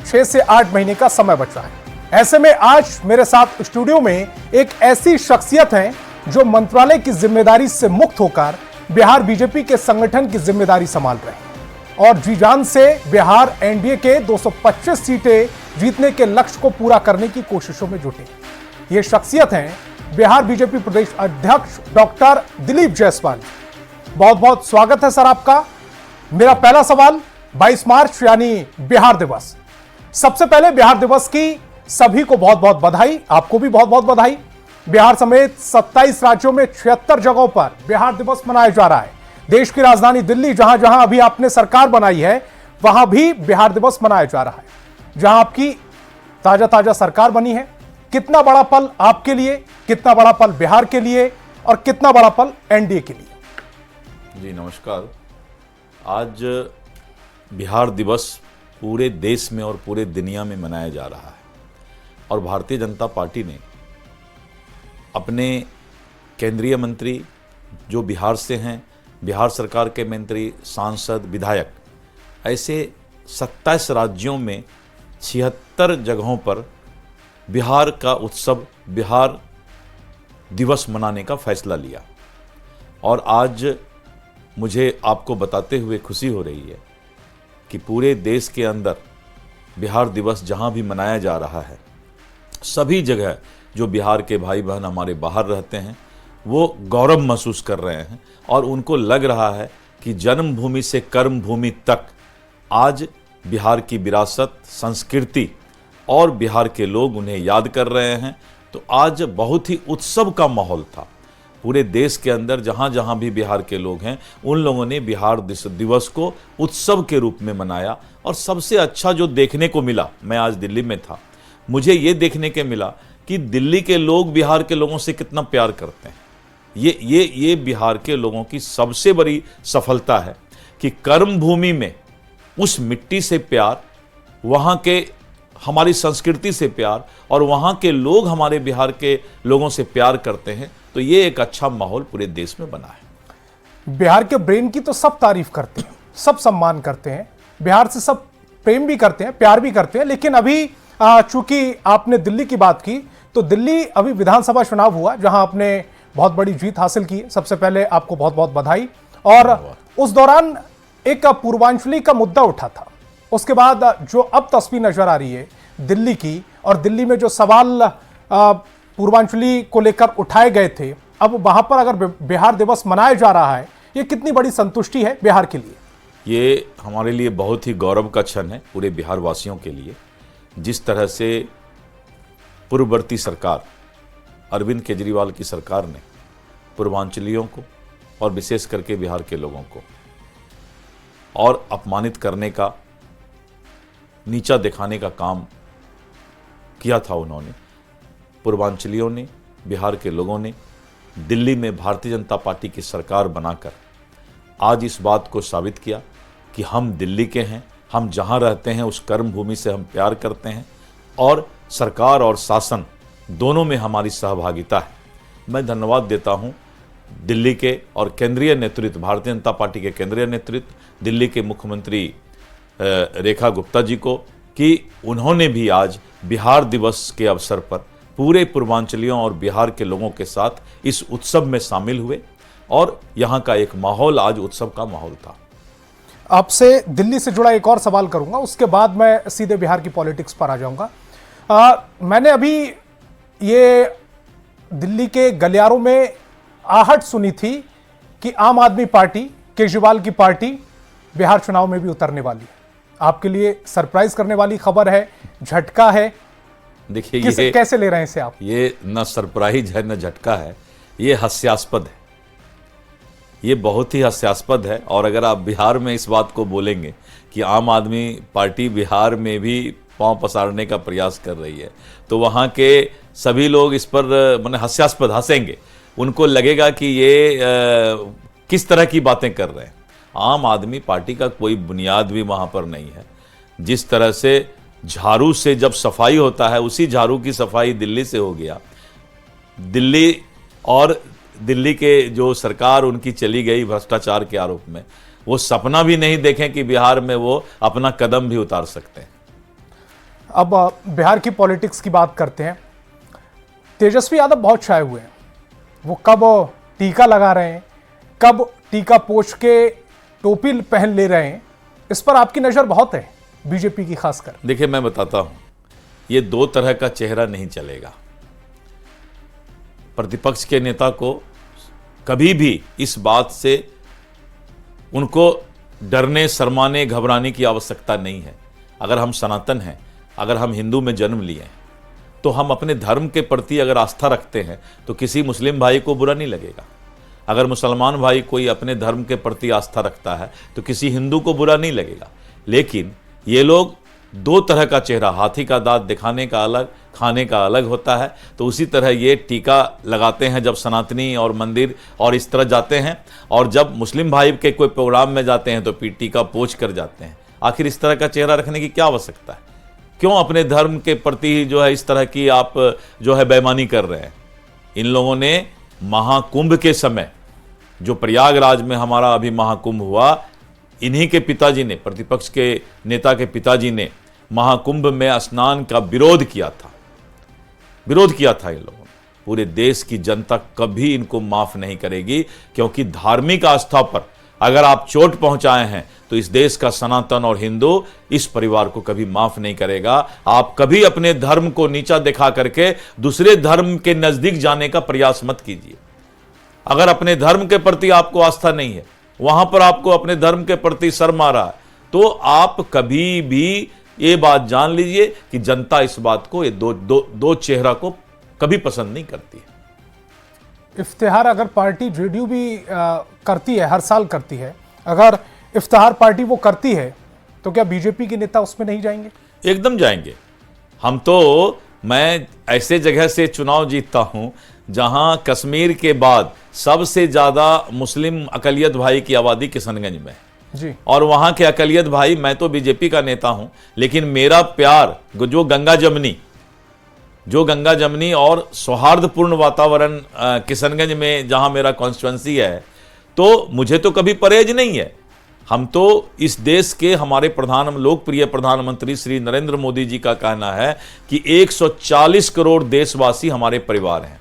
6 से 8 महीने का समय बचा है। ऐसे में आज मेरे साथ स्टूडियो में एक ऐसी शख्सियत हैं जो मंत्रालय की जिम्मेदारी से मुक्त होकर बिहार बीजेपी के संगठन की जिम्मेदारी संभाल रहे हैं और जी जान से बिहार एनडीए के 225 सीटें जीतने के लक्ष्य को पूरा करने की कोशिशों में जुटे। ये शख्सियत हैं बिहार बीजेपी प्रदेश अध्यक्ष डॉक्टर दिलीप जायसवाल। बहुत बहुत स्वागत है सर आपका। मेरा पहला सवाल 22 मार्च यानी बिहार दिवस, सबसे पहले बिहार दिवस की सभी को बहुत बहुत बधाई, आपको भी बहुत बहुत बधाई। बिहार समेत 27 राज्यों में 76 जगहों पर बिहार दिवस मनाया जा रहा है। देश की राजधानी दिल्ली जहां जहां अभी आपने सरकार बनाई है वहां भी बिहार दिवस मनाया जा रहा है। जहां आपकी ताजा ताजा सरकार बनी है, कितना बड़ा पल आपके लिए, कितना बड़ा पल बिहार के लिए और कितना बड़ा पल एनडीए के लिए? जी नमस्कार। आज बिहार दिवस पूरे देश में और पूरे दुनिया में मनाया जा रहा है और भारतीय जनता पार्टी ने अपने केंद्रीय मंत्री जो बिहार से हैं, बिहार सरकार के मंत्री, सांसद, विधायक, ऐसे 27 राज्यों में 76 जगहों पर बिहार का उत्सव, बिहार दिवस मनाने का फैसला लिया। और आज मुझे आपको बताते हुए खुशी हो रही है कि पूरे देश के अंदर बिहार दिवस जहां भी मनाया जा रहा है, सभी जगह जो बिहार के भाई बहन हमारे बाहर रहते हैं वो गौरव महसूस कर रहे हैं और उनको लग रहा है कि जन्मभूमि से कर्मभूमि तक आज बिहार की विरासत, संस्कृति और बिहार के लोग उन्हें याद कर रहे हैं। तो आज बहुत ही उत्सव का माहौल था पूरे देश के अंदर। जहाँ जहाँ भी बिहार के लोग हैं उन लोगों ने बिहार दिवस को उत्सव के रूप में मनाया। और सबसे अच्छा जो देखने को मिला, मैं आज दिल्ली में था, मुझे ये देखने के मिला कि दिल्ली के लोग बिहार के लोगों से कितना प्यार करते हैं। ये बिहार के लोगों की सबसे बड़ी सफलता है कि कर्मभूमि में उस मिट्टी से प्यार, वहाँ के हमारी संस्कृति से प्यार और वहाँ के लोग हमारे बिहार के लोगों से प्यार करते हैं। तो ये एक अच्छा माहौल पूरे देश में बना है। बिहार के ब्रेन की तो सब तारीफ करते हैं, सब सम्मान करते हैं, बिहार से सब प्रेम भी करते हैं, प्यार भी करते हैं। लेकिन अभी चूंकि आपने दिल्ली की बात की, तो दिल्ली अभी विधानसभा चुनाव हुआ जहां आपने बहुत बड़ी जीत हासिल की। सबसे पहले आपको बहुत बहुत बधाई। और उस दौरान एक पूर्वांचली का मुद्दा उठा था। उसके बाद जो अब तस्वीर नजर आ रही है दिल्ली की, और दिल्ली में जो सवाल पूर्वांचली को लेकर उठाए गए थे, अब वहां पर अगर बिहार दिवस मनाया जा रहा है, ये कितनी बड़ी संतुष्टि है बिहार के लिए? ये हमारे लिए बहुत ही गौरव का क्षण है पूरे बिहार वासियों के लिए। जिस तरह से पूर्ववर्ती सरकार, अरविंद केजरीवाल की सरकार ने पूर्वांचलियों को और विशेष करके बिहार के लोगों को और अपमानित करने का, नीचा दिखाने का काम किया था, उन्होंने, पूर्वांचलियों ने, बिहार के लोगों ने दिल्ली में भारतीय जनता पार्टी की सरकार बनाकर आज इस बात को साबित किया कि हम दिल्ली के हैं, हम जहां रहते हैं उस कर्मभूमि से हम प्यार करते हैं और सरकार और शासन दोनों में हमारी सहभागिता है। मैं धन्यवाद देता हूं दिल्ली के और केंद्रीय नेतृत्व, भारतीय जनता पार्टी के केंद्रीय नेतृत्व, दिल्ली के मुख्यमंत्री रेखा गुप्ता जी को कि उन्होंने भी आज बिहार दिवस के अवसर पर पूरे पूर्वांचलियों और बिहार के लोगों के साथ इस उत्सव में शामिल हुए और यहाँ का एक माहौल आज उत्सव का माहौल था। आपसे दिल्ली से जुड़ा एक और सवाल करूंगा, उसके बाद मैं सीधे बिहार की पॉलिटिक्स पर आ जाऊंगा। मैंने अभी ये दिल्ली के गलियारों में आहट सुनी थी कि आम आदमी पार्टी, केजरीवाल की पार्टी बिहार चुनाव में भी उतरने वाली है। आपके लिए सरप्राइज करने वाली खबर है, झटका है? देखिए, ये कैसे ले रहे हैं इसे आप? ये न सरप्राइज है न झटका है, ये हास्यास्पद है, ये बहुत ही हास्यास्पद है। और अगर आप बिहार में इस बात को बोलेंगे कि आम आदमी पार्टी बिहार में भी पांव पसारने का प्रयास कर रही है, तो वहाँ के सभी लोग इस पर माने हास्यास्पद हंसेंगे। उनको लगेगा कि ये किस तरह की बातें कर रहे हैं। आम आदमी पार्टी का कोई बुनियाद भी वहाँ पर नहीं है। जिस तरह से झाड़ू से जब सफाई होता है, उसी झाड़ू की सफाई दिल्ली से हो गया। दिल्ली और दिल्ली के जो सरकार उनकी चली गई भ्रष्टाचार के आरोप में, वो सपना भी नहीं देखें कि बिहार में वो अपना कदम भी उतार सकते हैं। अब बिहार की पॉलिटिक्स की बात करते हैं। तेजस्वी यादव बहुत छाए हुए हैं, वो कब टीका लगा रहे हैं, कब टीका पोछ के टोपी पहन ले रहे हैं, इस पर आपकी नजर बहुत है बीजेपी की खासकर। देखिए, मैं बताता हूं, ये दो तरह का चेहरा नहीं चलेगा। प्रतिपक्ष के नेता को कभी भी इस बात से उनको डरने, शर्माने, घबराने की आवश्यकता नहीं है। अगर हम सनातन हैं, अगर हम हिंदू में जन्म लिए हैं, तो हम अपने धर्म के प्रति अगर आस्था रखते हैं तो किसी मुस्लिम भाई को बुरा नहीं लगेगा। अगर मुसलमान भाई कोई अपने धर्म के प्रति आस्था रखता है तो किसी हिंदू को बुरा नहीं लगेगा। लेकिन ये लोग दो तरह का चेहरा, हाथी का दांत दिखाने का अलग, खाने का अलग होता है। तो उसी तरह ये टीका लगाते हैं जब सनातनी और मंदिर और इस तरह जाते हैं, और जब मुस्लिम भाई के कोई प्रोग्राम में जाते हैं तो टीका पोंछ कर जाते हैं। आखिर इस तरह का चेहरा रखने की क्या आवश्यकता है? क्यों अपने धर्म के प्रति जो है इस तरह की आप जो है बेईमानी कर रहे हैं? इन लोगों ने महाकुंभ के समय, जो प्रयागराज में हमारा अभी महाकुंभ हुआ, इन्हीं के पिताजी ने, प्रतिपक्ष के नेता के पिताजी ने महाकुंभ में स्नान का विरोध किया था। विरोध किया था इन लोगों ने। पूरे देश की जनता कभी इनको माफ नहीं करेगी, क्योंकि धार्मिक आस्था पर अगर आप चोट पहुंचाए हैं तो इस देश का सनातन और हिंदू इस परिवार को कभी माफ नहीं करेगा। आप कभी अपने धर्म को नीचा दिखा करके दूसरे धर्म के नजदीक जाने का प्रयास मत कीजिए। अगर अपने धर्म के प्रति आपको आस्था नहीं है, वहां पर आपको अपने धर्म के प्रति शर्म आ रहा है, तो आप कभी भी ये बात जान लीजिए कि जनता इस बात को, ये दो चेहरा को कभी पसंद नहीं करती है। इफ्तिहार अगर पार्टी जेडीयू भी करती है, हर साल करती है, अगर इफ्तिहार पार्टी वो करती है तो क्या बीजेपी के नेता उसमें नहीं जाएंगे? एकदम जाएंगे। हम तो, मैं ऐसे जगह से चुनाव जीतता हूं जहां कश्मीर के बाद सबसे ज्यादा मुस्लिम अकलियत भाई की आबादी किशनगंज में है जी। और वहां के अकलियत भाई, मैं तो बीजेपी का नेता हूं, लेकिन मेरा प्यार जो गंगा जमनी और सौहार्दपूर्ण वातावरण किशनगंज में जहां मेरा कॉन्स्टिट्यूएंसी है, तो मुझे तो कभी परहेज नहीं है। हम तो इस देश के, हमारे लोकप्रिय प्रधानमंत्री श्री नरेंद्र मोदी जी का कहना है कि 140 करोड़ देशवासी हमारे परिवार हैं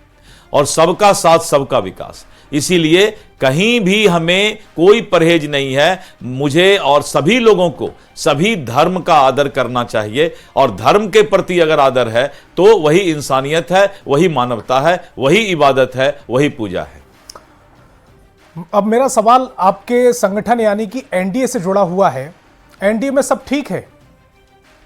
और सबका साथ सबका विकास। इसीलिए कहीं भी हमें कोई परहेज नहीं है। मुझे और सभी लोगों को सभी धर्म का आदर करना चाहिए, और धर्म के प्रति अगर आदर है तो वही इंसानियत है, वही मानवता है, वही इबादत है, वही पूजा है। अब मेरा सवाल आपके संगठन यानी कि एनडीए से जुड़ा हुआ है। एनडीए में सब ठीक है?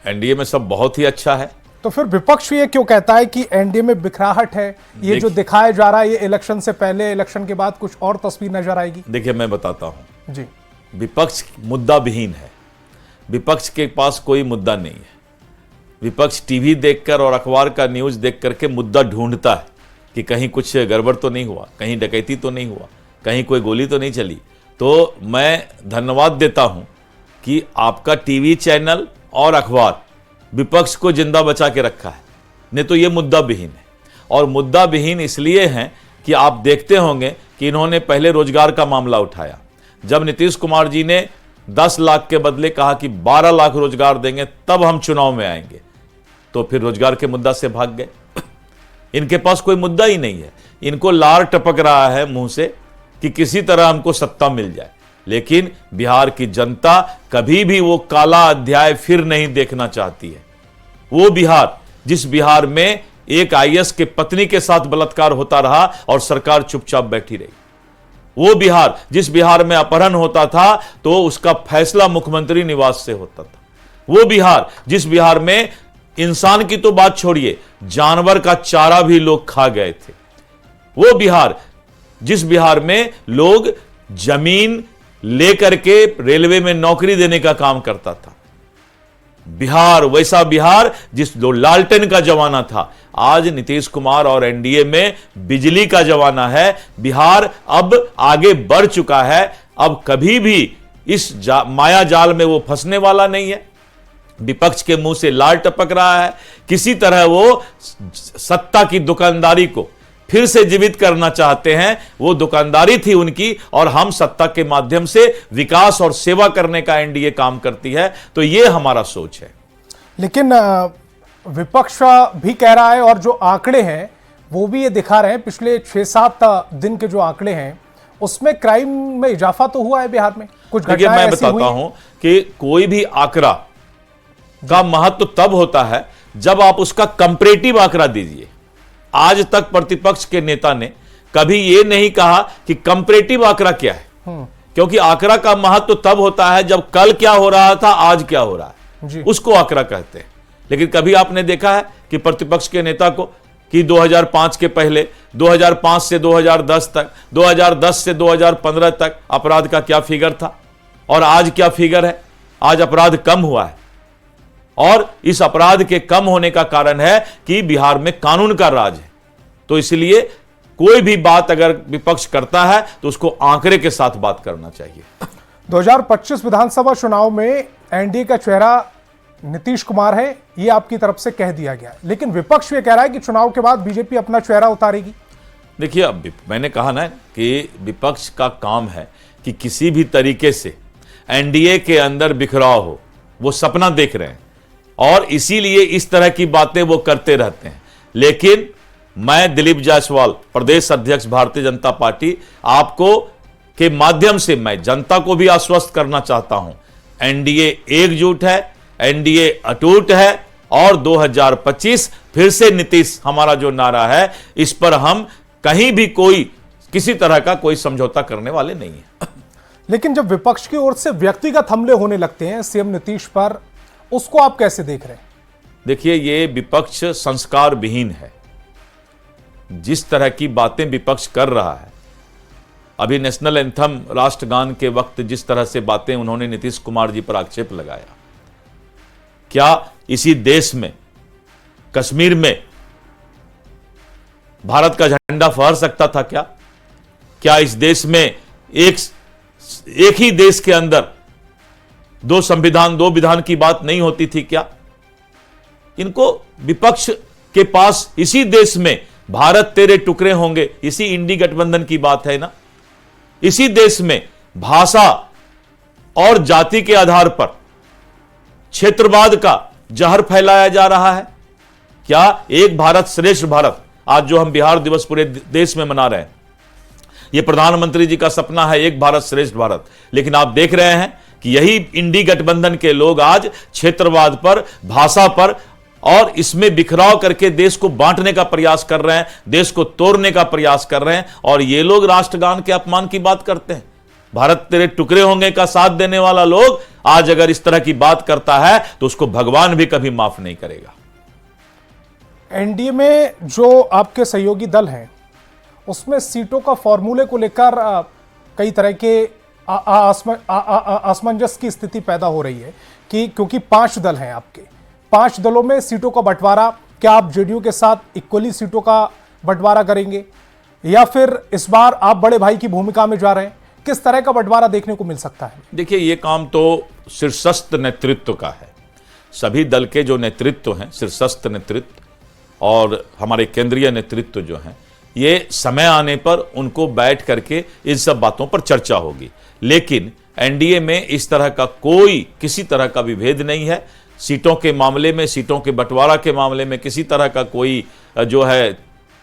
एनडीए में सब बहुत ही अच्छा है। तो फिर विपक्ष ये क्यों कहता है कि एनडीए में बिखराहट है? ये जो दिखाया जा रहा है, ये इलेक्शन से पहले, इलेक्शन के बाद कुछ और तस्वीर नजर आएगी। देखिए, मैं बताता हूं जी। विपक्ष मुद्दा विहीन है। विपक्ष के पास कोई मुद्दा नहीं है। विपक्ष टीवी देखकर और अखबार का न्यूज देख करके मुद्दा ढूंढता है कि कहीं कुछ गड़बड़ तो नहीं हुआ, कहीं डकैती तो नहीं हुआ, कहीं कोई गोली तो नहीं चली। तो मैं धन्यवाद देता हूं कि आपका टीवी चैनल और अखबार विपक्ष को जिंदा बचा के रखा है, नहीं तो ये मुद्दा विहीन है। और मुद्दा विहीन इसलिए है कि आप देखते होंगे कि इन्होंने पहले रोजगार का मामला उठाया। जब नीतीश कुमार जी ने 10 लाख के बदले कहा कि 12 लाख रोजगार देंगे तब हम चुनाव में आएंगे, तो फिर रोजगार के मुद्दा से भाग गए। इनके पास कोई मुद्दा ही नहीं है। इनको लार टपक रहा है मुंह से कि किसी तरह हमको सत्ता मिल जाए, लेकिन बिहार की जनता कभी भी वो काला अध्याय फिर नहीं देखना चाहती है। वो बिहार, जिस बिहार में एक आईएएस के पत्नी के साथ बलात्कार होता रहा और सरकार चुपचाप बैठी रही, वो बिहार, जिस बिहार में अपहरण होता था तो उसका फैसला मुख्यमंत्री निवास से होता था, वो बिहार, जिस बिहार में इंसान की तो बात छोड़िए, जानवर का चारा भी लोग खा गए थे, वो बिहार, जिस बिहार में लोग जमीन लेकर के रेलवे में नौकरी देने का काम करता था, बिहार, वैसा बिहार जिस जो लालटेन का जमाना था, आज नीतीश कुमार और एनडीए में बिजली का जमाना है। बिहार अब आगे बढ़ चुका है। अब कभी भी इस माया जाल में वो फंसने वाला नहीं है। विपक्ष के मुंह से लाल टपक रहा है। किसी तरह वो सत्ता की दुकानदारी को फिर से जीवित करना चाहते हैं। वो दुकानदारी थी उनकी, और हम सत्ता के माध्यम से विकास और सेवा करने का एनडीए काम करती है। तो ये हमारा सोच है। लेकिन विपक्ष भी कह रहा है और जो आंकड़े हैं वो भी ये दिखा रहे हैं, पिछले 6-7 दिन के जो आंकड़े हैं उसमें क्राइम में इजाफा तो हुआ है बिहार में। कुछ घटनाएं मैं ऐसी हुई बताता हूं कि कोई भी आंकड़ा का महत्व तब होता है जब आप उसका कंपैरेटिव आंकड़ा दीजिए। आज तक प्रतिपक्ष के नेता ने कभी यह नहीं कहा कि कंपैरेटिव आंकड़ा क्या है, क्योंकि आंकड़ा का महत्व तब होता है जब कल क्या हो रहा था, आज क्या हो रहा है, उसको आंकड़ा कहते हैं। लेकिन कभी आपने देखा है कि प्रतिपक्ष के नेता को कि 2005 के पहले, 2005 से 2010 तक, 2010 से 2015 तक अपराध का क्या फिगर था और आज क्या फिगर है? आज अपराध कम हुआ है और इस अपराध के कम होने का कारण है कि बिहार में कानून का राज है। तो इसलिए कोई भी बात अगर विपक्ष करता है तो उसको आंकड़े के साथ बात करना चाहिए। 2025 विधानसभा चुनाव में एनडीए का चेहरा नीतीश कुमार है, ये आपकी तरफ से कह दिया गया है, लेकिन विपक्ष ये कह रहा है कि चुनाव के बाद बीजेपी अपना चेहरा उतारेगी। देखिए, अब मैंने कहा ना कि विपक्ष का काम है कि किसी भी तरीके से एनडीए के अंदर बिखराव हो, वो सपना देख रहे हैं और इसीलिए इस तरह की बातें वो करते रहते हैं। लेकिन मैं दिलीप जायसवाल, प्रदेश अध्यक्ष भारतीय जनता पार्टी, आपको के माध्यम से मैं जनता को भी आश्वस्त करना चाहता हूं, एनडीए एकजुट है, एनडीए अटूट है और 2025 फिर से नीतीश हमारा जो नारा है, इस पर हम कहीं भी किसी तरह का कोई समझौता करने वाले नहीं है। लेकिन जब विपक्ष की ओर से व्यक्तिगत हमले होने लगते हैं सीएम नीतीश पर, उसको आप कैसे देख रहे हैं? देखिए, ये विपक्ष संस्कार विहीन है। जिस तरह की बातें विपक्ष कर रहा है, अभी नेशनल एंथम राष्ट्रगान के वक्त जिस तरह से बातें उन्होंने नीतीश कुमार जी पर आक्षेप लगाया, क्या इसी देश में, कश्मीर में भारत का झंडा फहर सकता था? क्या इस देश में एक ही देश के अंदर दो संविधान, दो विधान की बात नहीं होती थी क्या? इनको विपक्ष के पास इसी देश में भारत तेरे टुकड़े होंगे, इसी इंडी गठबंधन की बात है ना। इसी देश में भाषा और जाति के आधार पर क्षेत्रवाद का जहर फैलाया जा रहा है। क्या एक भारत श्रेष्ठ भारत, आज जो हम बिहार दिवस पूरे देश में मना रहे हैं, यह प्रधानमंत्री जी का सपना है, एक भारत श्रेष्ठ भारत। लेकिन आप देख रहे हैं कि यही इंडी गठबंधन के लोग आज क्षेत्रवाद पर, भाषा पर और इसमें बिखराव करके देश को बांटने का प्रयास कर रहे हैं, देश को तोड़ने का प्रयास कर रहे हैं। और ये लोग राष्ट्रगान के अपमान की बात करते हैं। भारत तेरे टुकड़े होंगे का साथ देने वाला लोग आज अगर इस तरह की बात करता है तो उसको भगवान भी कभी माफ नहीं करेगा। एनडीए में जो आपके सहयोगी दल हैं उसमें सीटों का फॉर्मूले को लेकर कई तरह के असमंजस की स्थिति पैदा हो रही है कि क्योंकि 5 दल हैं आपके, 5 दलों में सीटों का बंटवारा, क्या आप जेडीयू के साथ इक्वली सीटों का बंटवारा करेंगे या फिर इस बार आप बड़े भाई की भूमिका में जा रहे हैं? किस तरह का बंटवारा देखने को मिल सकता है? देखिए, ये काम तो शीर्षस्थ नेतृत्व का है। सभी दल के जो नेतृत्व हैं, शीर्षस्थ नेतृत्व और हमारे केंद्रीय नेतृत्व जो हैं, ये समय आने पर उनको बैठ करके इन सब बातों पर चर्चा होगी। लेकिन एनडीए में इस तरह का किसी तरह का विभेद नहीं है। सीटों के मामले में, सीटों के बंटवारा के मामले में किसी तरह का कोई जो है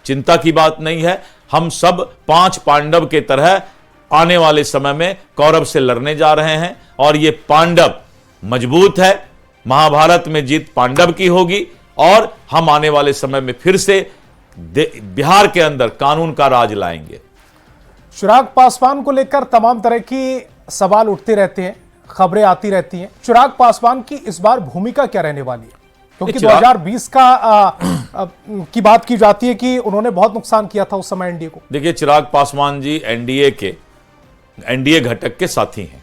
चिंता की बात नहीं है। हम सब 5 पांडव के तरह आने वाले समय में कौरव से लड़ने जा रहे हैं और ये पांडव मजबूत है। महाभारत में जीत पांडव की होगी और हम आने वाले समय में फिर से बिहार के अंदर कानून का राज लाएंगे। चिराग पासवान को लेकर तमाम तरह की सवाल उठते रहते हैं, खबरें आती रहती हैं। चिराग पासवान की इस बार भूमिका क्या रहने वाली है? क्योंकि 2020 की बात की जाती है कि उन्होंने बहुत नुकसान किया था उस समय एनडीए को। देखिए, चिराग पासवान जी एनडीए घटक के साथी हैं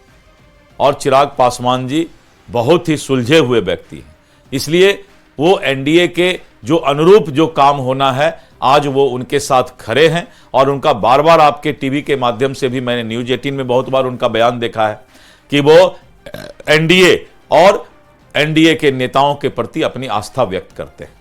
और चिराग पासवान जी बहुत ही सुलझे हुए व्यक्ति हैं। इसलिए वो एनडीए के जो अनुरूप जो काम होना है, आज वो उनके साथ खड़े हैं और उनका बार बार आपके टीवी के माध्यम से भी मैंने न्यूज 18 में बहुत बार उनका बयान देखा है कि वो एनडीए और एनडीए के नेताओं के प्रति अपनी आस्था व्यक्त करते हैं।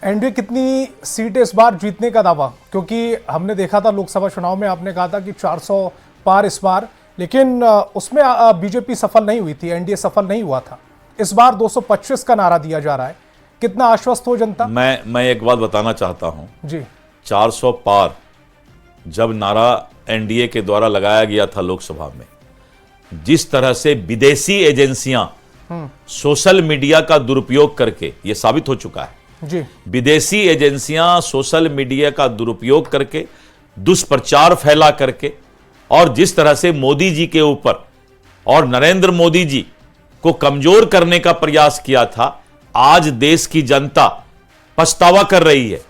एनडीए कितनी सीटें इस बार जीतने का दावा? क्योंकि हमने देखा था लोकसभा चुनाव में आपने कहा था कि 400 पार इस बार, लेकिन उसमें बीजेपी सफल नहीं हुई थी, एनडीए सफल नहीं हुआ था। इस बार 225 का नारा दिया जा रहा है। कितना आश्वस्त हो जनता? मैं एक बात बताना चाहता हूं जी 400 पार जब नारा एनडीए के द्वारा लगाया गया था लोकसभा में, जिस तरह से विदेशी एजेंसियां सोशल मीडिया का दुरुपयोग करके, यह साबित हो चुका है, जी विदेशी एजेंसियां सोशल मीडिया का दुरुपयोग करके, दुष्प्रचार फैला करके, और जिस तरह से मोदी जी के ऊपर और नरेंद्र मोदी जी को कमजोर करने का प्रयास किया था, आज देश की जनता पछतावा कर रही है।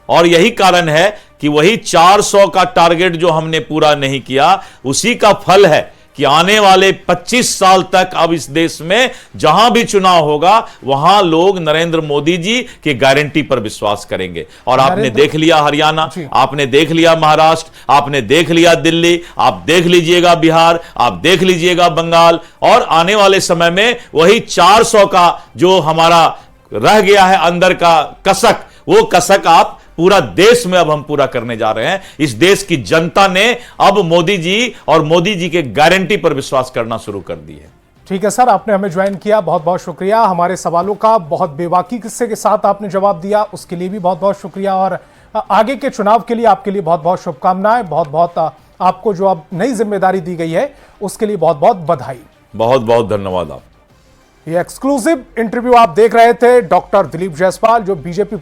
और यही कारण है कि वही 400 का टारगेट जो हमने पूरा नहीं किया, उसी का फल है कि आने वाले 25 साल तक अब इस देश में जहां भी चुनाव होगा वहां लोग नरेंद्र मोदी जी की गारंटी पर विश्वास करेंगे। और आपने देख लिया हरियाणा, आपने देख लिया महाराष्ट्र, आपने देख लिया दिल्ली, आप देख लीजिएगा बिहार, आप देख लीजिएगा बंगाल, और आने वाले समय में वही 400 का जो हमारा रह गया है अंदर का कसक, वो कसक आप पूरा देश में अब हम पूरा करने जा रहे हैं। इस देश की जनता ने अब मोदी जी और मोदी जी के गारंटी पर विश्वास करना शुरू कर दी है। ठीक है सर, आपने हमें ज्वाइन किया, बहुत बहुत शुक्रिया। हमारे सवालों का बहुत बेबाकी किस्से के साथ आपने जवाब दिया, उसके लिए भी बहुत बहुत शुक्रिया। और आगे के चुनाव के लिए आपके लिए बहुत बहुत शुभकामनाएं। बहुत बहुत आपको जो अब नई जिम्मेदारी दी गई है उसके लिए बहुत बहुत बधाई। बहुत बहुत धन्यवाद। आप ये एक्सक्लूसिव इंटरव्यू आप देख रहे थे डॉक्टर दिलीप जायसवाल, जो बीजेपी